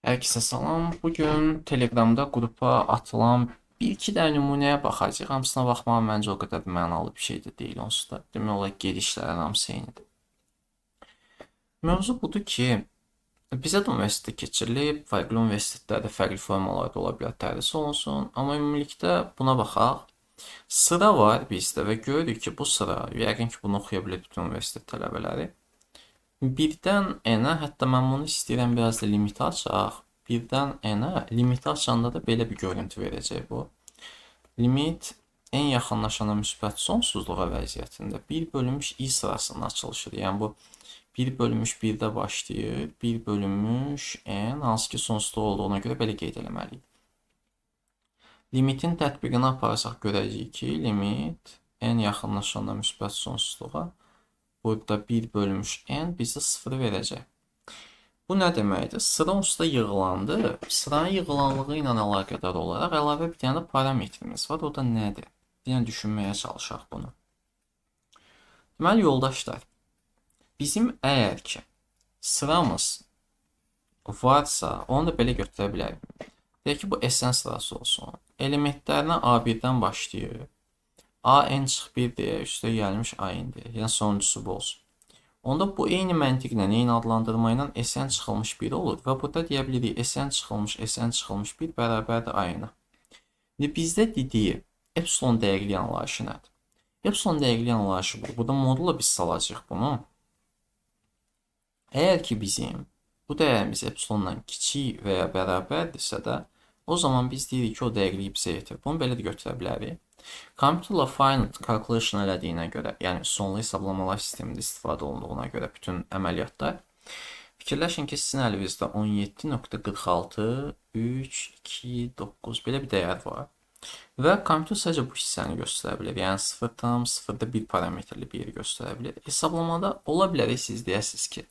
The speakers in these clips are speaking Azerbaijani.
Herkese salam. Bugün Telegramda qrupa atılan bir-iki dənə nümunəyə baxacağıq. Hamısına baxmağa məncə o qədər də mənalı bir şey də deyil onsuz da. Demək olar gedişlərin hamısı eynidir. Mövzu budur ki, bizə də universitetdə keçirilib, fərqli universitetlərdə fərqli formalarda ola bilər tədris olunsun, amma ümumilikdə buna baxaq. Sıra var bizdə və görürük ki, bu sıra, yəqin ki, bunu oxuya bilər bütün universitet tələbələri. Birdən n-ə, hətta mən bunu istəyirəm biraz da limiti açaq. Birdən n-ə, limiti açanda da belə bir görüntü verəcək bu. Limit en yaxınlaşana müsbət sonsuzluğa vəziyyətində 1 bölünmüş i sırasının açılışıdır. Yəni bu 1 bölünmüş 1-də başlayır, 1 bölünmüş n, hansı ki sonsuzluq olduğuna görə belə qeyd eləməliyik. Limitin tətbiqini aparsaq görəcəyik ki, limit n yaxınlaşanda müsbət sonsuzluğa burada 1 bölünmüş n bizə 0 verəcək. Bu nə deməkdir? Sıra onsuz da yığılandır. Sıranın yığılanlığı ilə əlaqədar olaraq əlavə bir dənə də parametrimiz var. O da nədir? Yəni düşünməyə çalışaq bunu. Deməli, yoldaşlar, bizim əgər ki, sıramız varsa, onu da belə götürə bilərik. Deyək ki, bu SN sırası olsun. Elementlərinə A1-dən başlayır. AN çıx 1 deyə üstə gəlmiş AN-dir. Yəni sonuncusu bu olsun. Onda bu eyni məntiqlə, eyni adlandırma ilə SN çıxılmış 1 olur və burada deyə bilirik SN çıxılmış 1 bərabərdir AN-a. İndi bizdə dediyi epsilon dəqiqliyi anlayışı nədir? Epsilon dəqiqliyi anlayışı bu. Burada modula biz salacağıq bunu. Əgər ki bizim bu dəyərimiz epsilondan kiçik və ya bərabərdirsə də, o zaman biz deyirik ki, o dəqiqliyi bizə yetir. Bunu belə də götürə bilərik. Computerla finite calculation elədiyinə görə, yəni sonlu hesablamalar sistemində istifadə olunduğuna görə bütün əməliyyatlar, fikirləşin ki, sizin əlinizdə 17.46, 3, 2, 9 belə bir dəyər var. Və kompüter sadəcə bu hissəni göstərə bilər. Yəni 0,01 parametrli bir yeri göstərə bilər. Hesablamada ola bilər siz deyəsiniz ki,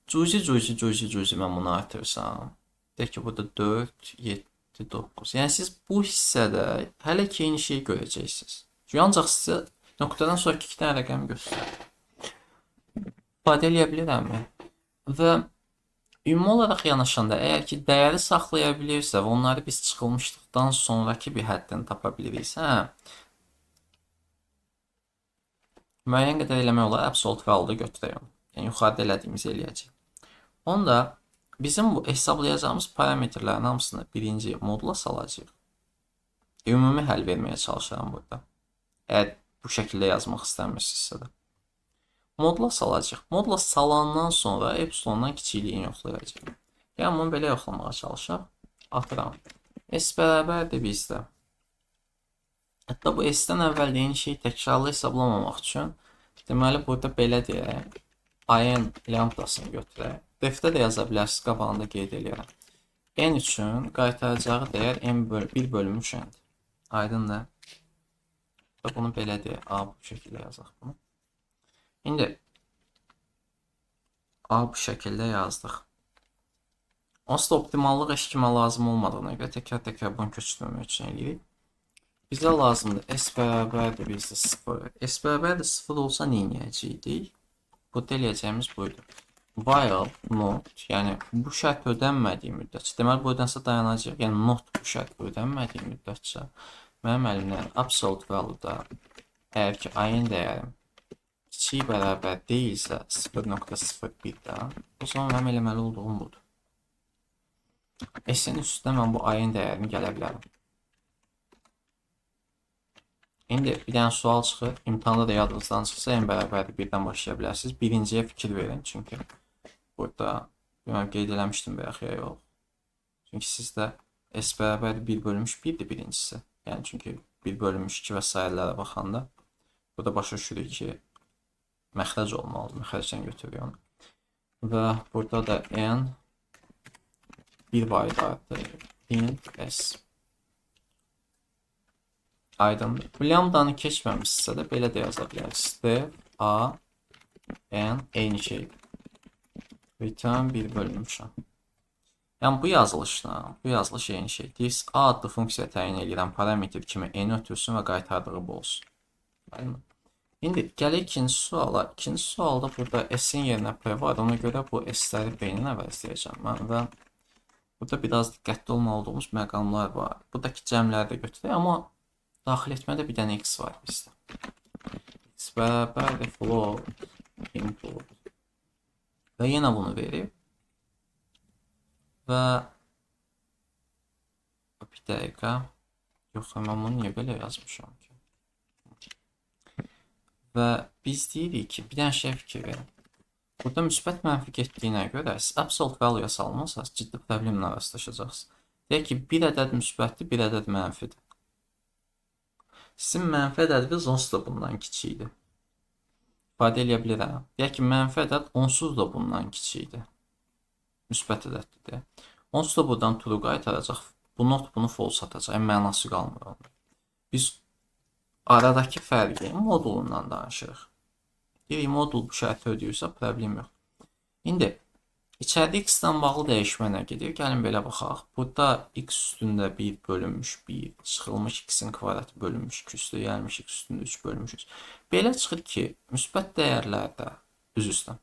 cüzi mən bunu artırsam. Deyək ki, burada 4, 7, 9. Yəni siz bu hissədə hələ ki eyni şeyi görəcəksiniz. Çünki ancaq sizə nöqtədən sonraki 2 dənə rəqəm göstərir. İfadə eləyə bilirəmmi? Və ümumi olaraq yanaşanda əgər ki dəyəri saxlaya bilirsə və onları biz çıxılmışlıqdan sonraki bir həddən tapa biliriksə, müəyyən qədər eləmək olar, absolute value götürək. Yəni yuxarıda elədiyimizi eləyəcək. Onda bizim bu hesablayacağımız parametrlərin hamısını birinci modula salacağıq. Ümumi həll verməyə çalışıram burada. Əgər bu şəkildə yazmaq istəmirsinizsə də. Modula salacağıq. Modula salandan sonra epsilondan kiçikliyini yoxlayacağıq. Yəni bunu belə yoxlamağa çalışaq. Atıram. S bərabərdir bizdə. Hətta bu S-dən əvvəl eyni şeyi təkrarlı hesablamamaq üçün deməli burada belə deyək. AN lambdasını götürək. Defdə də yaza bilərsiniz, qabağında qeyd edirəm. N üçün qaytaracağı dəyər n1 bölünmüş n-dir. Aydındır. Və bunu belə deyək. A bu şəkildə yazaq bunu. İndi A bu şəkildə yazdıq. Onsuz da optimallıq heç kimə lazım olmadığına görə təkrar bunu köçürməmək üçün eləyirik. Bizə lazımdır S bərabərdir bizdə 0. S bərabərdir 0 olsa nə edəcəydik? Burada eləyəcəyimiz buydu. While not, yəni bu şərt ödənmədiyi müddətcə, deməli bu ödənsə dayanacaq, yəni not bu şərt ödənmədiyi müddətcə mənim əlimdən absolute value-da əgər ki ayın dəyərim kiçik bərabər deyilsə 0.01-də, o zaman mənim eləməli olduğum budur. S-in üstündə mən bu ayın dəyərini gələ bilərəm. İndi bir dənə sual çıxır, imtihanda da yadınızdan çıxsa n bərabərdir 1-dən başlaya bilərsiniz. Birinciyə fikir verin, çünki burada qeyd eləmişdim bəyək ya yox. Çünki sizdə S bərabərdir 1 bölünmüş 1-dir birincisi. Yəni çünki 1 bölünmüş 2 və sairələrə baxanda burada başa düşürük ki, məxrəc olmalıdır, məxrəcdən götürüyor onu. Və burada da n 1 vaydardır, int s. Aydındır. Bu lambdanı keçməmişsə də belə də yaza bilərsiniz. Step A n eyni şey. Return 1 bölünmüşəm. Yəni bu yazılış eyni şey. This A adlı funksiya təyin edirəm parametr kimi n ötürsün və qaytardığı bu olsun. İndi gələk ikinci suala. İkinci sualda burada S-in yerinə P var. Ona görə bu S-ləri B-nin əvəzləyəcəm mən və Burada biraz diqqətli olmalı olduğumuz məqamlar var. Buradakı cəmləri də götürək, amma daxil etmədə bir dənə x var bizdə. X bərabərdir float input. Və yenə bunu verib. Və bir dəqiqə. Yox, mən bunu niyə belə yazmışam ki? Və biz deyirik ki, bir dənə şey fikir verin. Burada müsbət mənfi getdiyinə görə siz absolute value salmasanız ciddi problemlə rastlaşacaqsınız. Deyək ki, bir ədəd müsbətdir, bir ədəd mənfidir. Sizin mənfi ədədiniz onsuz da bundan kiçikdir. İfadə eləyə bilirəm. Deyək ki, mənfi ədəd onsuz da bundan kiçikdir. Müsbət ədəddir. Onsuz da buradan true qaytaracaq. Bu not bunu false atacaq. Yəni mənası qalmır. Biz aradakı fərqi modulundan danışırıq. Deyirik, modul bu şərti ödəyirsə, problem yox. İndi, içəridə x-dən bağlı dəyişmənə gedir. Gəlin belə baxaq. Burada x üstündə 1 bölünmüş 1, çıxılmış x-in kvadratı bölünmüş 2 üstə, gəlmiş x üstündə 3 bölünmüş 3. Belə çıxır ki, müsbət dəyərlərdə, üz-üstə,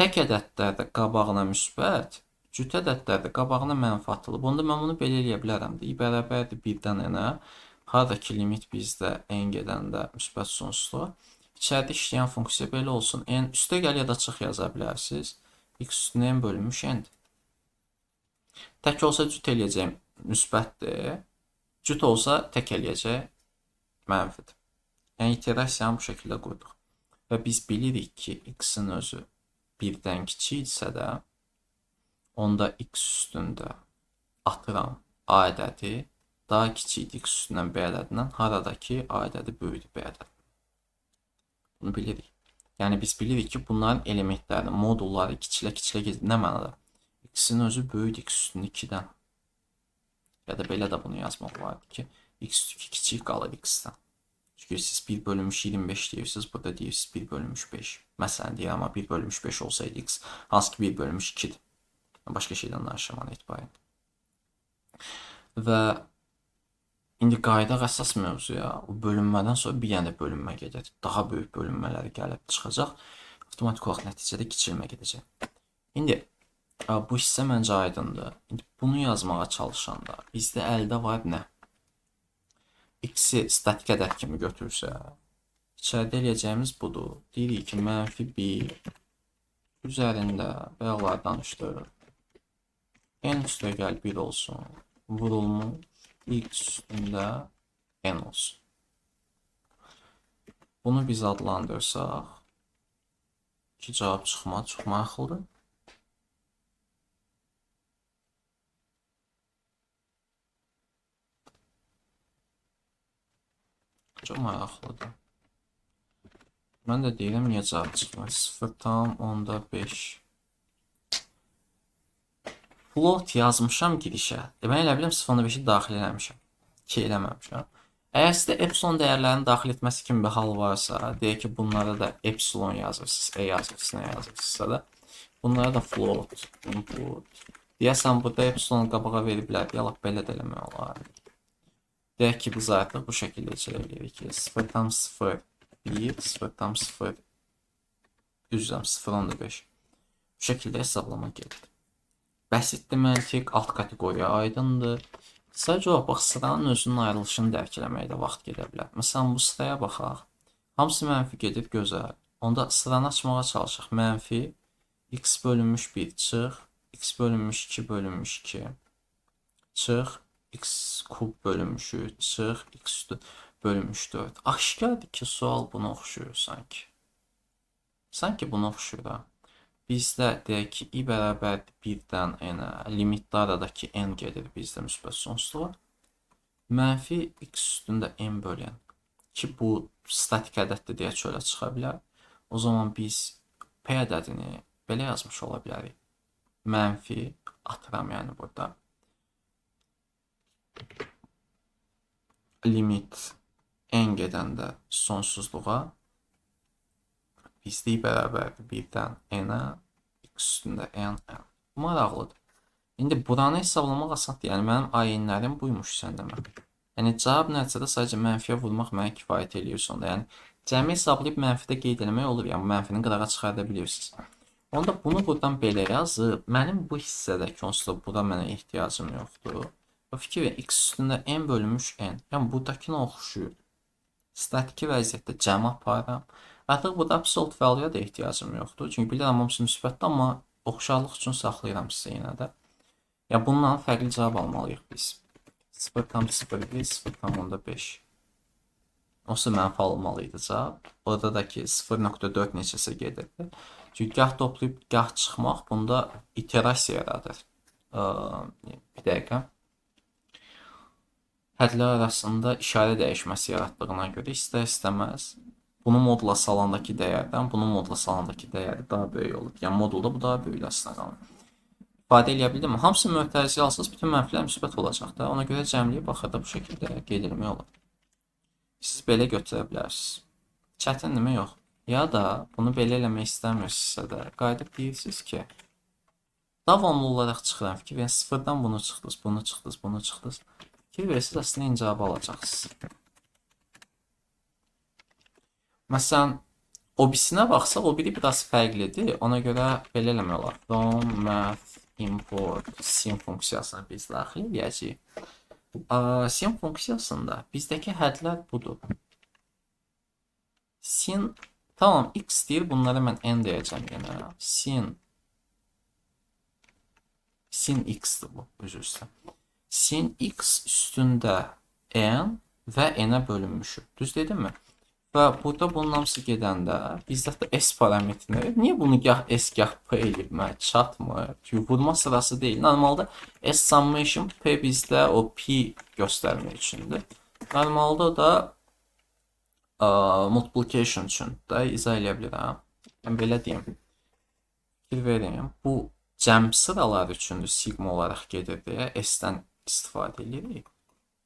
tək ədədlərdə qabağına müsbət, cüt ədədlərdə qabağına mənfi atılıb. Onda mən bunu belə eləyə bilərəm. I bərabərdir 1-dən n-ə. Haradakı limit bizdə n gedəndə müsbət sonsuzluğa. İçəridə işləyən funksiya belə olsun. N üstə gəl ya da çıx yaza bilərsiniz. X üstünə n bölünmüş n-dir. Tək olsa cüt eləyəcək müsbətdir. Cüt olsa tək eləyəcək mənfidir. Yəni iterasiyanı bu şəkildə qurduq. Və biz bilirik ki, x-in özü 1-dən kiçikdirsə də, onda x üstündə atıram a ədədi daha kiçikdir x üstündən b ədədindən, haradakı a ədədi böyükdür b ədədi. Bunu bilirik. Yəni biz bilirik ki, bunların elementlərini, modulları kiçilə gedir. Nə mənada? X-in özü böyükdür x üstündə 2-dən. Ya da belə də bunu yazmaq olardı ki, x üstü 2 kiçik qalır x-dən. Çünki siz 1 bölünmüş 25 deyirsiniz, burada deyirsiniz 1 bölünmüş 5. Məsələn deyir, amma 1 bölünmüş 5 olsaydı x, hansı ki 1 bölünmüş 2-dir. Başqa şeydən danışaman etibarən. Və İndi qaydaq əsas mövzuya, o bölünmədən sonra bir dənə bölünmə gedəcək. Daha böyük bölünmələri gəlib çıxacaq. Avtomatik olaraq nəticədə kiçilmə gedəcək. İndi bu hissə məncə aydındır. İndi bunu yazmağa çalışanda bizdə əldə var nə? X-i statik ədəd kimi götürsə, içəridə eləyəcəyimiz budur. Deyirik ki, -1 üzərində bayaqlar danışdıq. N üstə gəl 1 olsun. Vurulmuş x üstündə n olsun. Bunu biz adlandırsaq, ki cavab çıxmadı, çox maraqlıdır. Çox maraqlıdır. Mən də deyirəm, niyə cavab çıxmır? 0,5. Float yazmışam girişə. Demək elə biləm 0,5-i daxil eləmişəm. 2 eləməmişəm. Əgər sizdə epsilon dəyərlərini daxil etməsi kimi bir hal varsa, deyək ki, bunlara da epsilon yazırsınız, e yazırsınız, nə yazırsınızsa da, bunlara da float, input. Deyəsən, burada epsilon qabağa veriblər, yalaq belə də eləmək olar. Deyək ki, biz artıq bu şəkildə icra edirik ki, 0,01, 0,0, üzrəm 0,5. Bu şəkildə hesablama gedir. Bəsitli məntiq, alt kateqoriya aydındır. Sadəcə olaraq, bax, sıranın özünün ayrılışını dərk eləməkdə vaxt gedə bilər. Məsələn, bu sıraya baxaq. Hamısı mənfi gedib, gözəl. Onda sıranı açmağa çalışaq. Mənfi, x bölünmüş 1 çıx, x bölünmüş 2 bölünmüş 2 çıx, x kub bölünmüş 3 çıx, x üstü bölünmüş 4. Aşkardır ki, sual buna oxşuyur sanki. Sanki buna oxşuyur ha. Bizdə deyək ki, i bərabərdir 1-dən n-ə, limitdə aradakı n gedir bizdə müsbət sonsuzluğa. Mənfi x üstündə n bölən ki, bu statik ədəddir deyə çölə çıxa bilər. O zaman biz p ədədini belə yazmış ola bilərik. Mənfi atıram yəni burada. Limit n gedəndə sonsuzluğa. Bizdə bərabərdir 1-dən n-ə, x üstündə n. Maraqlıdır. İndi buranı hesablamaq asandır. Yəni, mənim ayinlərim buymuş sən demə. Yəni, cavab nəticədə sadəcə mənfiyə vurmaq mənə kifayət eləyir sonda. Yəni, cəmi hesablayıb mənfidə qeyd eləmək olur. Yəni, mənfini qırağa çıxarda bilirsiniz. Onda bunu buradan belə yazıb, mənim bu hissədəki onsuz da bura mənə ehtiyacım yoxdur. O fikir verin, x üstündə n bölünmüş n. Yəni buradakına oxşuyur. Statiki vəziyyətdə cəm aparıram. Artıq burada absolute value-ya da ehtiyacım yoxdur. Çünki bilirəm hamısı müsbətdir, amma oxşarlıq üçün saxlayıram sizə yenə də. Yəni bundan fərqli cavab almalıyıq biz. 0,01, 0,5. Onsuz mənfi almalıydı cavab. Orada da ki 0,4 neçəsə gedirdi. Çünki gah toplayıb, gah çıxmaq bunda iterasiya yaradır. Bir dəqiqə. Hədlər arasında işarə dəyişməsi yaratdığına görə istər-istəməz bunu modula salandakı dəyərdən bunu modula salandakı dəyəri daha böyük olur. Yəni modulda bu daha böyük əslində qalır. İfadə eləyə bildim mi? Hamısı mötərizə alsınız, bütün mənfilər müsbət olacaq da. Ona görə cəmliyi baxırda bu şəkildə qeyd etmək olur. Siz belə götürə bilərsiniz. Çətindirmi? Yox. Ya da bunu belə eləmək istəmirsinizsə də qayıdıb deyirsiniz ki, davamlı olaraq çıxıram fikir verin, sıfırdan bunu çıxdınız, bunu çıxdınız, bunu çıxdınız. Fikir verirsiniz, əslində eyni cavabı alacaqsınız. Məsələn, o birisinə baxsaq, o biri biraz fərqlidir. Ona görə belə eləmək olar. From math import sim funksiyasını biz daxil edəcəyik. Sim funksiyasında bizdəki hədlər budur. Sin, tamam, x deyir, bunlara mən n deyəcəm yenə. Sin x-dir bu, üzr istəyirəm. Sin x üstündə n və n-ə bölünmüşük. Düz dedim mi? Və burada bunun hamısı gedəndə bizdə də s parametrini, niyə bunu gah s gah p eləyib çatmır? Çünki vurma sırası deyil. Normalda s summation p bizdə o p göstərmək üçündür. Normalda da multiplication üçün də izah eləyə bilirəm. Mən belə deyim. Fikir verin. Bu cəm sıralar üçündür, sigma olaraq gedir deyə s-dən istifadə edirik.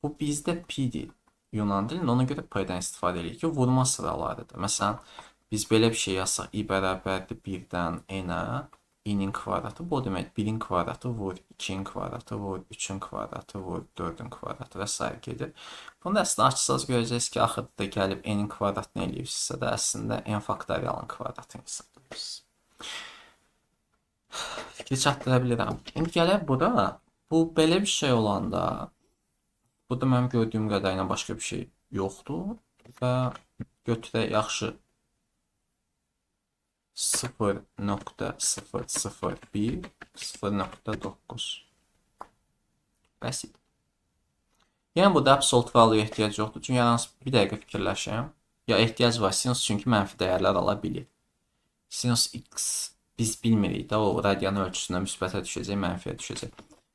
Bu bizdə p-dir. Yunan dilində, ona görə p-dən istifadə edirik ki, vurma sıralarıdır. Məsələn, biz belə bir şey yazsaq, i bərabərdir 1-dən n-ə, i-nin kvadratı, bu demək 1-in kvadratı vur, 2-in kvadratı vur, 3-ün kvadratı vur, 4-ün kvadratı və s. gedir. Bunu əslində açsaz görəcəksiniz ki, axırda da gəlib n-in kvadratını eləyirsinizsə də, əslində n faktorialın kvadratını hesablayırsınız. Fikri çatdıra bilirəm. İndi gələk bura, bu belə bir şey olanda, burada mənim gördüyüm qədərlə başqa bir şey yoxdur və götürək yaxşı 0,001, 0,9. Bəsit. Yəni burada absolute value ehtiyac yoxdur. Çünki yalnız bir dəqiqə fikirləşəm. Ya ehtiyac var, sinus çünki mənfi dəyərlər ala bilir. Sinus x biz bilmirik də, o radian ölçüsündə müsbətə düşəcək, mənfiyə düşəcək.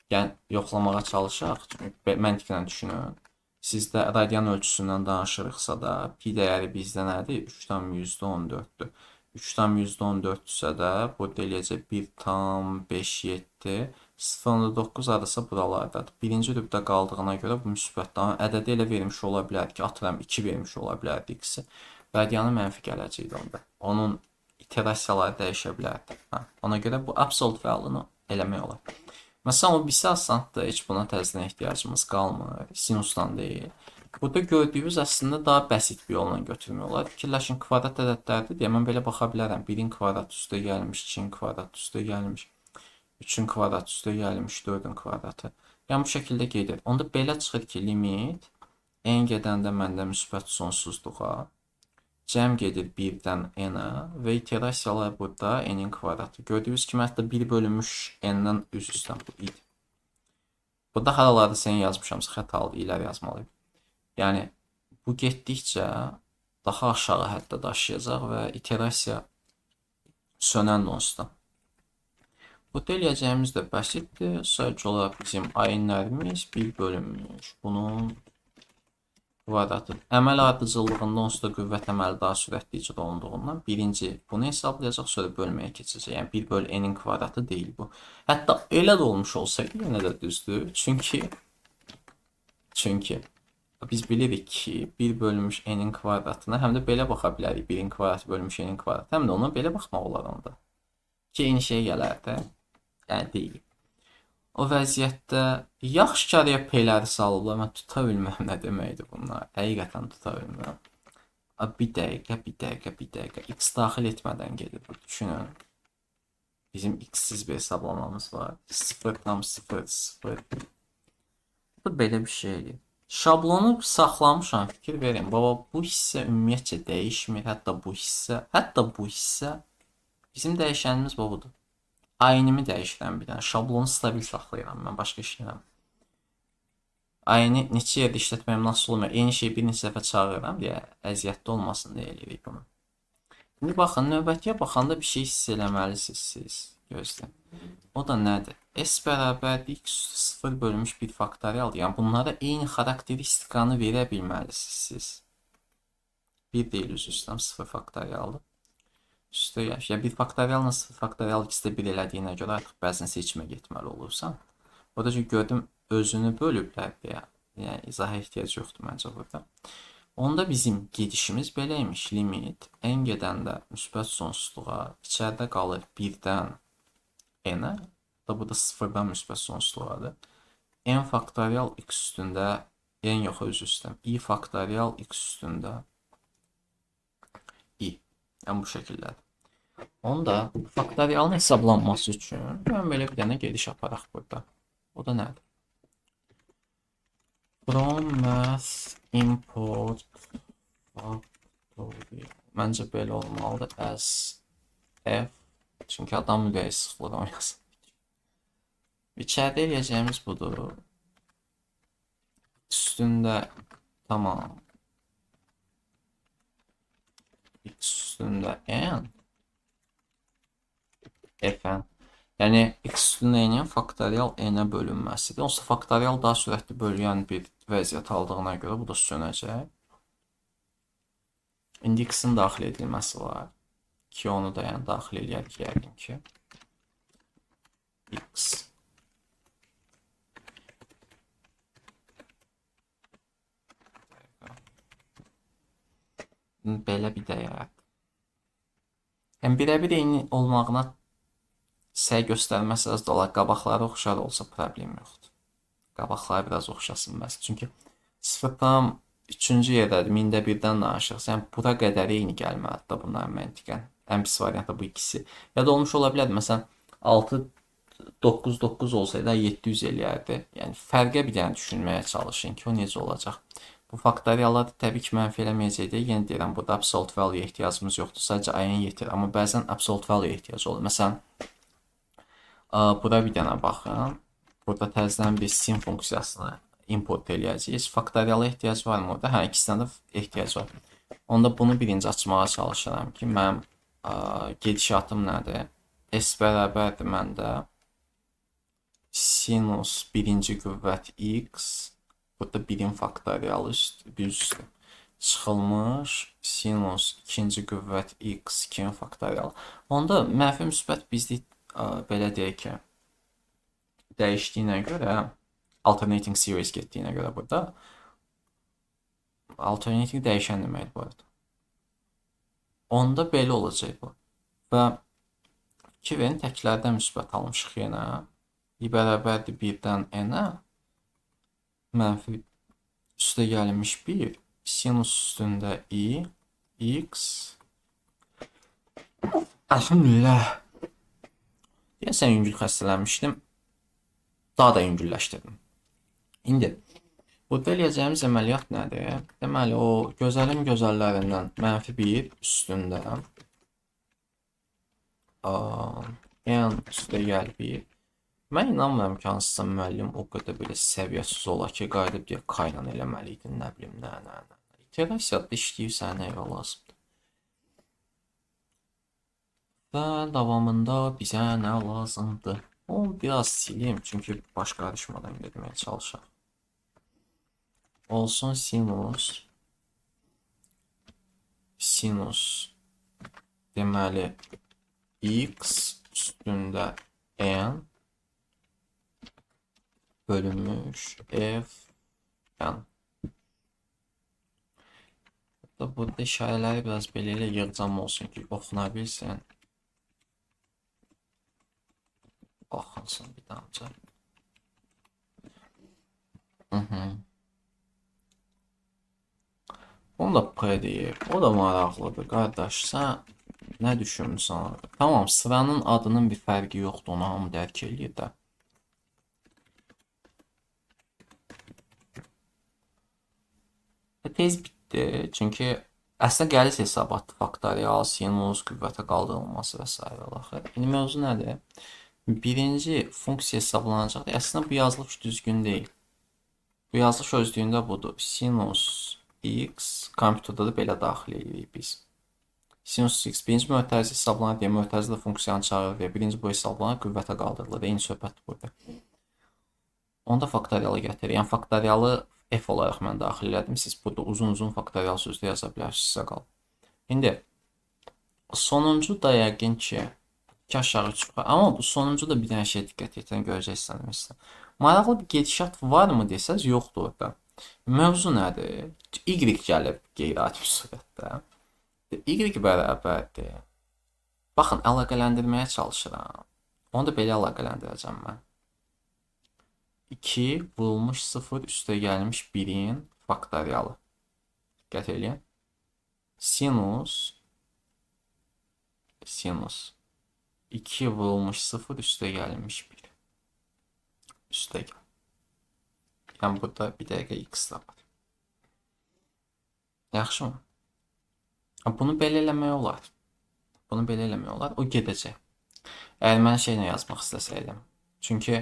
Yəni yoxlamağa çalışaq. Çünki məntiqlə düşünün. Sizdə radian ölçüsündən danışırıqsa da, pi dəyəri bizdə nədir? 3,14-dür. 3,14-dürsə də burada eləyəcək 1,57, 0,9 adasa buralardadır. Birinci rübdə qaldığına görə bu müsbətdən ədədi elə vermiş ola bilər ki, atıram 2 vermiş ola bilərdi x-i. Radianı mənfi gələcəkdir onda. Onun iterasiyaları dəyişə bilərdi. Ona görə bu absolute value-nu eləmək olar. Məsələn, o birisi asandır, heç buna təzədən ehtiyacımız qalmır, sinusdan deyil. Burada gördüyünüz əslində daha bəsit bir yolla götürmək olar. Fikirləşin, kvadrat ədədlərdir deyə mən belə baxa bilərəm. 1-in kvadrat üstə gəlmiş, 2-in kvadrat üstə gəlmiş, 3-ün kvadrat üstə gəlmiş, 4-ün kvadratı. Yəni bu şəkildə gedir. Onda belə çıxır ki, limit n gedəndə məndə müsbət sonsuzluğa, cəm gedir 1-dən n-ə və iterasiyalar burada n-in kvadratı. Gördüyünüz kimi, hətta 1 bölünmüş n-dən üz üstdən bu idi. Burada haralarda sən yazmışamsa xətalı iləri yazmalıyım. Yəni, bu getdikcə daha aşağı həddə daşıyacaq və iterasiya sönən onsuzdan. Burada eləyəcəyimiz də bəsitdir. Sadəcə olaraq bizim ayinlərimiz 1 bölünmüş. Bunun kvadratı. Əməl ardıcıllığında onsuz da qüvvət əməli daha sürətli icra olunduğundan birinci bunu hesablayacaq, sonra bölməyə keçəcək. Yəni 1 bölü n-in kvadratı deyil bu. Hətta elə də olmuş olsaydı yenə də düzdür. Çünki biz bilirik ki 1 bölünmüş n-in kvadratına həm də belə baxa bilərik. 1-in kvadratı bölünmüş n-in kvadratı. Həm də ona belə baxmaq olar onda. Ki eyni şey gələrdi. Yəni deyil. O vəziyyətdə yaxşı karıya p-ləri salıblar. Mən tuta bilməm nə deməkdir bunlar. Həqiqətən tuta bilməm. Bir dəqiqə. X daxil etmədən gedir. Düşünün. Bizim x-siz bir hesablamamız var. 0,00. Bu belə bir şeydir. Şablonu saxlamışam, fikir verin. Baba, bu hissə ümumiyyətcə dəyişmir. Hətta bu hissə bizim dəyişənimiz budur. Aynımı dəyişirəm bir dənə. Şablonu stabil saxlayıram mən, başqa işləyirəm. Ayını neçə yerdə işlətməyim nasıl olmuyor? Eyni şeyi bir neçə dəfə çağırıram deyə əziyyətli olmasın deyə eləyirik bunu. İndi baxın, növbətiyə baxanda bir şey hiss eləməlisiniz siz. Gözləyin. O da nədir? S bərabərdir x üstü 0 bölünmüş 1 faktorial. Yəni bunlara eyni xarakteristikanı verə bilməlisiniz siz. 1 deyil üzr 0 faktorialdır. Üstə ya 1 faktorialla 0 faktorial ikisi də 1 elədiyinə görə artıq bəzən seçimə getməli olursan. O da ki, gördüm özünü bölüblər deyə. Yəni izaha ehtiyac yoxdur məncə burada. Onda bizim gedişimiz beləymiş. Limit n gedəndə müsbət sonsuzluğa, içəridə qalır 1-dən n-ə, da bu da 0-dan müsbət sonsuzluğadır. N faktorial x üstündə, n yox öz üstəm, i faktorial x üstündə i. Yəni bu şəkildədir. Onda faktorialın hesablanması üçün mən belə bir dənə gediş aparaq burada. O da nədir? From math import factorial. Məncə belə olmalıdır. As f. Çünki adam müqayisə sıfırla oynasın. İçəridə eləyəcəyimiz budur. Üstündə tamam. X üstündə n. Fn. Yəni x üstündə n-in faktorial n-ə bölünməsidir. Onsuz faktorial daha sürətli bölünən bir vəziyyət aldığına görə bu da sönəcək. İndi x-in daxil edilməsi var. Ki onu da yəni daxil edək yəqin ki. X. Belə bir dəyər. Yəni birə-bir eyni olmağına səy göstərməsi az da olar. Qabaqları oxşar olsa problem yoxdur. Qabaqları biraz oxşasın bəs. Çünki 0,3-cü yerdədir. 1000-də 1-dən danışırıq. Yəni bura qədər eyni gəlməlidir da bunların məntiqən. Ən pis variantda bu ikisi. Ya da olmuş ola bilər. Məsələn 6,9,9 olsaydı 700 eləyərdi. Yəni fərqə bir dənə düşünməyə çalışın ki, o necə olacaq. Bu faktorialları təbii ki, mənfi eləməyəcəkdir. Yenə deyirəm, burada absolute value ehtiyacımız yoxdur. Sadəcə ayın yetir. Amma bəzən absolute value ehtiyac olur. Məsələn, bura bir dənə baxın. Burada təzədən bir sin funksiyasını import eləyəcəyik. Faktoriala ehtiyac var mı orada? Hə, ikisindən də ehtiyac var. Onda bunu birinci açmağa çalışıram ki, mənim gedişatım nədir? S bərabərdir məndə sinus birinci qüvvət x. Burada 1-in faktorialı bir üstü çıxılmış sinus ikinci qüvvət x 2-in faktorialı. Onda mənfi müsbət bizlik belə deyək ki, dəyişdiyinə görə, alternating series getdiyinə görə burada alternating dəyişən deməkdir bu arada. Onda belə olacaq bu. Və 2-in təklərdən müsbət almışıq yenə. I bərabərdir 1-dən n-ə. Mənfi üstə gəlinmiş 1 sinus üstündə i x. Elhamdülillah. Deyəsən yüngül xəstələnmişdim. Daha da yüngülləşdirdim. İndi burada eləyəcəyimiz əməliyyat nədir? Deməli o gözəlin gözəllərindən mənfi 1 üstündə n üstə gəl 1. Mən inanmıram ki, hansısa müəllim o qədər belə səviyyəsiz ola ki, qayıdıb deyə kaynan eləməli idi, nə bilim, nə. İterasiyada işləyirsən, nə lazımdır. Və davamında bizə nə lazımdır? Onu biraz sileyim, çünki baş qarışmadan getməyə çalışaq. Olsun sinus deməli x üstündə n bölünmüş f n. Burada işarələri biraz belə ilə yığcam olsun ki, oxuna bilsin. Baxılsın bir damca. Onu da p deyib. O da maraqlıdır. Qardaş, sən Nə düşünürsən? Tamam, sıranın adının bir fərqi yoxdur, onu hamı dərk eləyir də. Tez bitdi, çünki əslində qəliz hesabatı, faktorial, sinus, qüvvətə qaldırılması və s. axır. İndi mövzu nədir? Birinci funksiya hesablanacaqdır. Əslində bu yazılış düzgün deyil. Bu yazılış özlüyündə budur. Sinus x kompüterdə də belə daxil edirik biz. Sinus x birinci mötərizə hesablanır deyə mötərizə də funksiyanı çağırır deyə birinci bu hesablanır, qüvvətə qaldırılır. Eyni söhbət burada. Onda faktorialı gətirir. Yəni faktorialı f olaraq mən daxil elədim. Siz burada uzun-uzun faktorial sözü yaza bilərsiniz, sizə qalır. İndi sonuncu da yəqin ki 2 aşağı çıxır. Amma bu sonuncu da bir dənə şey diqqət yetirən görəcəksiniz. Maraqlı bir gedişat varmı desəz, yoxdur orada. Mövzu nədir? Y gəlib qeyri-adi bir surətdə. Y bərabərdir. Baxın, əlaqələndirməyə çalışıram. Onu da belə əlaqələndirəcəm mən. 2 vurulmuş 0 üstə gəlmiş 1-in faktorialı. Diqqət eləyin. Sinus 2 vurulmuş 0 üstə gəlmiş 1. Üstə gəl. Yəni burada bir dəqiqə x da var. Yaxşı mı? Bunu belə eləmək olar. O gedəcək. Əgər mən şeylə yazmaq istəsəydim. Çünki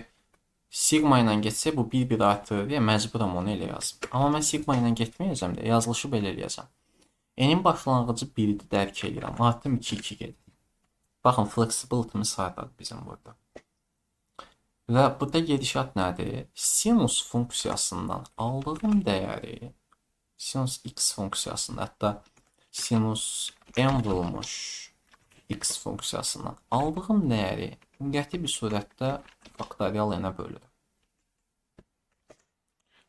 sigma ilə getsə bu bir artırır deyə məcburam onu elə yazım. Amma mən sigma ilə getməyəcəm də yazılışı belə eləyəcəm. N-in başlanğıcı 1-dir, dərk edirəm. Artım 2 gedir. Baxın, flexibility'miz hardadır bizim burada. Və burada gedişat nədir? Sinus funksiyasından aldığım dəyəri, sinus x funksiyasında, hətta sinus n vurulmuş x funksiyasından aldığım dəyəri qəti bir surətdə faktorial n-ə bölür.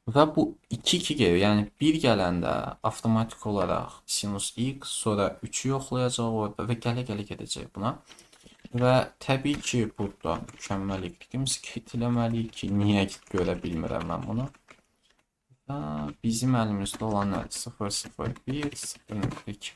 Və bu 2 gelir. Yəni 1 gələndə avtomatik olaraq sinus x, sonra 3-ü yoxlayacaq orada və gələ-gələ gedəcək buna. Və təbii ki, burada mükəmməllikimiz qeyd eləməliyik ki, niyə görə bilmirəm mən bunu. Və bizim əlimizdə olan nədir? 0, 0, 1, 0, 2.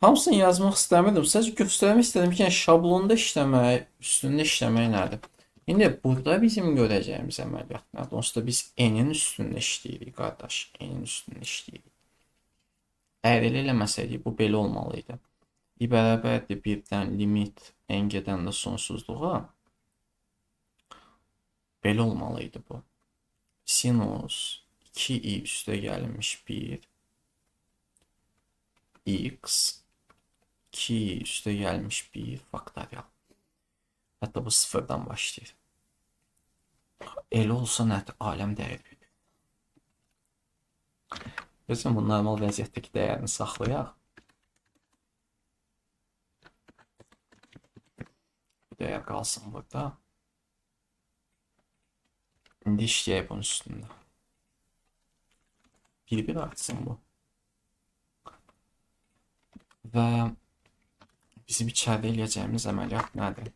Hamısını yazmaq istəmirdim. Sadəcə göstərmək istədim ki, yəni şablonda işləmək, üstündə işləmək nədir? İndi burada bizim görəcəyimiz əməliyyat nədir? Onsuz da biz n-in üstündə işləyirik, qardaş. N-in üstündə işləyirik. Əgər elə eləməsəydik, bu belə olmalıydı. Y bərabərdir birdən limit n gedəndə sonsuzluğa. Belə olmalıydı bu. Sinus 2i üstə gəlmiş 1 x 2i üstə gəlmiş 1 faktorial. Hətta bu sıfırdan başlayır. Elə olsa nədir? Aləm dəyər. Özüm bu normal vəziyyətdəki dəyərini saxlayaq. Bu dəyər qalsın burada. İndi işləyək bunun üstündə. Bir artsın bu. Və bizim içəridə eləyəcəyimiz əməliyyat nədir?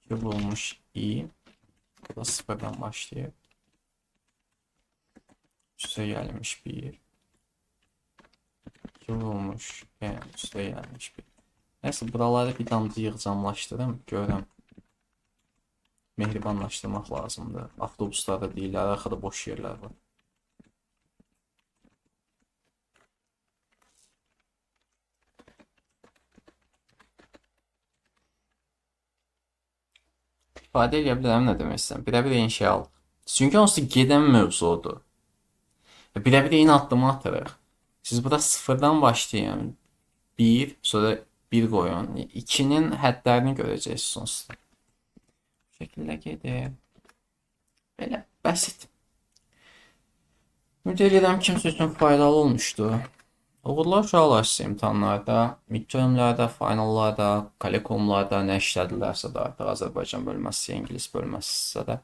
2 vurulmuş i. Bu da sıfırdan başlayır. Üstə gəlmiş 1. 2 vurulmuş n üstə gəlmiş 1. Nəysə, buraları bir damcı yığcamlaşdırım, görəm. Mehribanlaşdırmaq lazımdır. Avtobuslarda deyirlər, arxada boş yerlər var. İfadə edə bilərəm nə demək istəyirəm. Birə-bir eyni şey al. Çünki onsuz gedən mövzudur. Birə-bir eyni addımı atırıq. Siz burada sıfırdan başlayın. 1, sonra 1 qoyun. 2-nin hədlərini görəcəksiniz sonsuzda. Bu şəkildə gedir. Belə bəsit. Ümid edirəm kimsə üçün faydalı olmuşdur. Uğurlar uşaqlar sizə imtahanlarda, midtermlərdə, finallarda, kollekomlarda nə işlədilərsə də artıq Azərbaycan bölməsi, İngilis bölməsi də.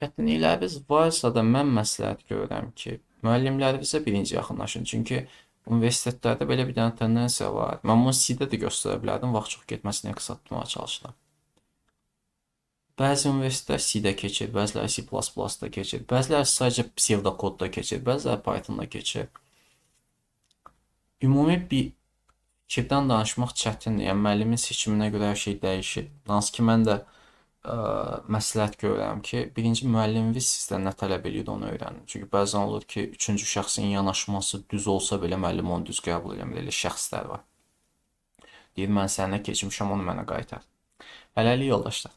Çətinlikləriniz varsa da mən məsləhət görürəm ki, müəllimlərinizə birinci yaxınlaşın. Çünki universitetlərdə belə bir dənə tendensiya var. Mən bunu C-də də göstərə bilərdim, vaxt çox getməsini qısaltmağa çalışıram. Bəzi universitetlər C-də keçir, bəziləri C++-da keçir, bəziləri sadəcə psevdokodda keçir, bəziləri Pythonda keçir. Ümumi bir Fikirdən danışmaq çətindir. Yəni müəllimin seçiminə görə hər şey dəyişir. Hansı ki, mən də məsləhət görürəm ki, birinci müəlliminiz sizdən nə tələb eləyir onu öyrənin. Çünki bəzən olur ki, üçüncü şəxsin yanaşması düz olsa belə müəllim onu düz qəbul etmir. Elə şəxslər var. Deyir mən səninlə keçmişəm, onu mənə qaytar. Hələlik yoldaşlar.